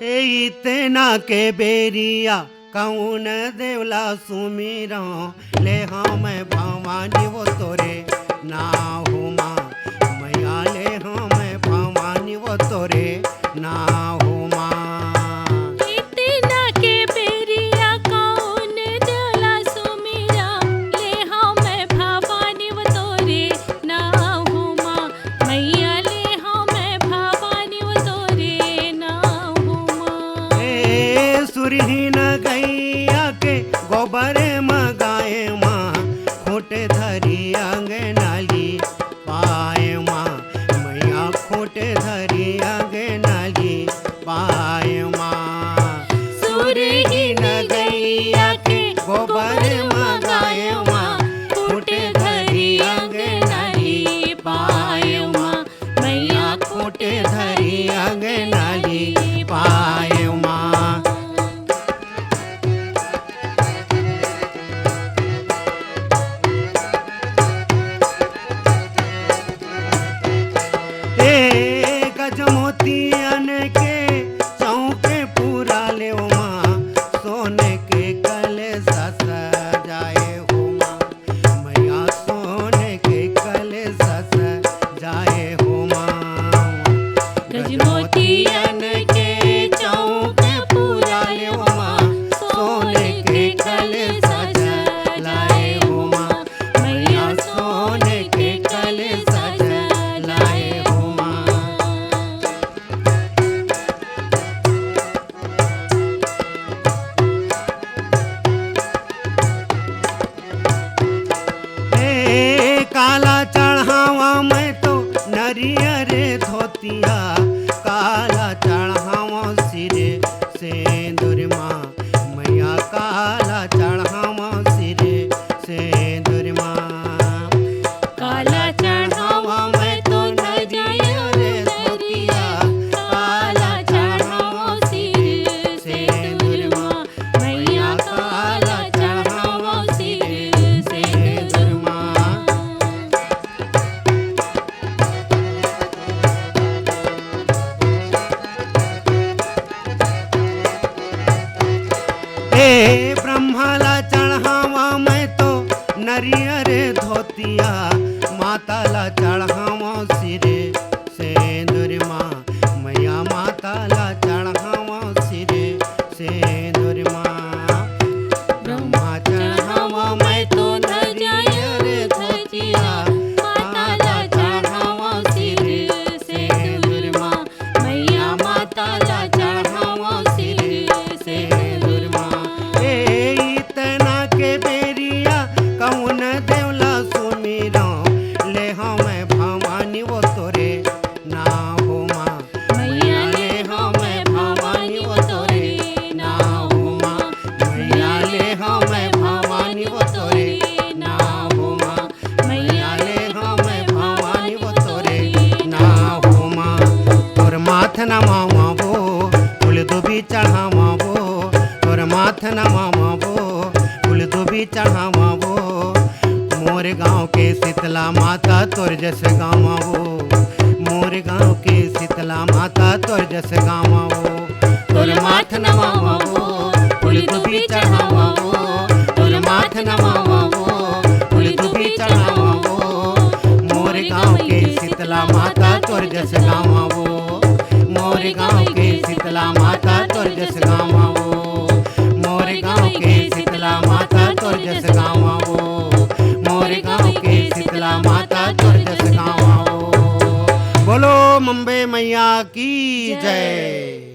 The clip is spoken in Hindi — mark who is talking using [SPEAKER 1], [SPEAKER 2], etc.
[SPEAKER 1] इतना के बेरिया कौन देवला सुमीरा ले हम भवानी वो तोरे ना हो माँ मैया ले हम भवानी वो तोरे ना हो माँ।
[SPEAKER 2] इतना के बेरिया कौन देवला सुमीरा ले हम भवानी वो तोरे ना हो माँ मैया ले हम भवानी वो तोरे ना हो माँ।
[SPEAKER 1] सुरहीन गैया के गोबर मगाए माँ खोटे धरी अंगनाली पाए माँ मैया खोटे धरी अंगनाली पाए माँ। सुरहीन गैया के गोबर मगाए माँ खोटे धरी अंगनाली पाए माँ मैया खोटे धरी अंगनाली पाए माँ। गजमोतियन के चौके पूरा ले माँ सोने के कलशा सजाए हो माँ मैया सोने के कलशा सजाए हो माँ। गजमोतियन के चौके पूरा ले माँ सोने के कलशा सजाए हो माँ मैया सोने के कलशा सजाए हो माँ। काला चढ़ावा मैं तो नरियर धोतिया काला चढ़ावा सिरे सेंदूर माँ मैया काला चढ़ावा सिरे सेंदूर माँ। काला चढ़ावा मैं तो नरियर धोतिया काला चढ़ावा सिरे सेंदूर माँ मैया काला चढ़ावा सिरे सेंदूर माँ। ब्रह्माला चढ़ावा मैं तो नरियर धोतिया माताला चढ़ावा सिरे सेंदूर माँ मैया माताला चढ़ावा सिरे सेंदूर माँ। ब्रह्मा चढ़ावा मैं तो नरियर धोतिया माताला चढ़ावा सिरे सेंदूर माँ मैया माताला चढ़ावा सिरे सेंदूर माँ। इतना के बेरिया कौन देवला सुमीरा ले हम भवानी वो तोरे ना हो माँ मैया ले हम भवानी वो तोरे ना हो माँ मैया ले हम भवानी वो तोरे ना हो माँ मैया ले हम भवानी वो तोरे ना हो माँ। तोर माथ न मावो फूल दुबी चढ़ावो तोर माथ न मावो फूल दुबी चढ़ावो मोर गाँव के शीतला माता तोर जस गावो मोर गाँव के शीतला माता तोर जस गावो। तोर माथ न मावो फूल दुबी चढ़ावो तोर माथ न मावो फूल दुबी चढ़ावो मोर गाँव के शीतला माता तोर जस गावो मोर गाँव के शीतला माता तोर जस गावो मोर गाँव के शीतला माता तोर जस गावो मोर गाँव के शीतला माता तोर जस गावो। बोलो मुंबई मैया की जय।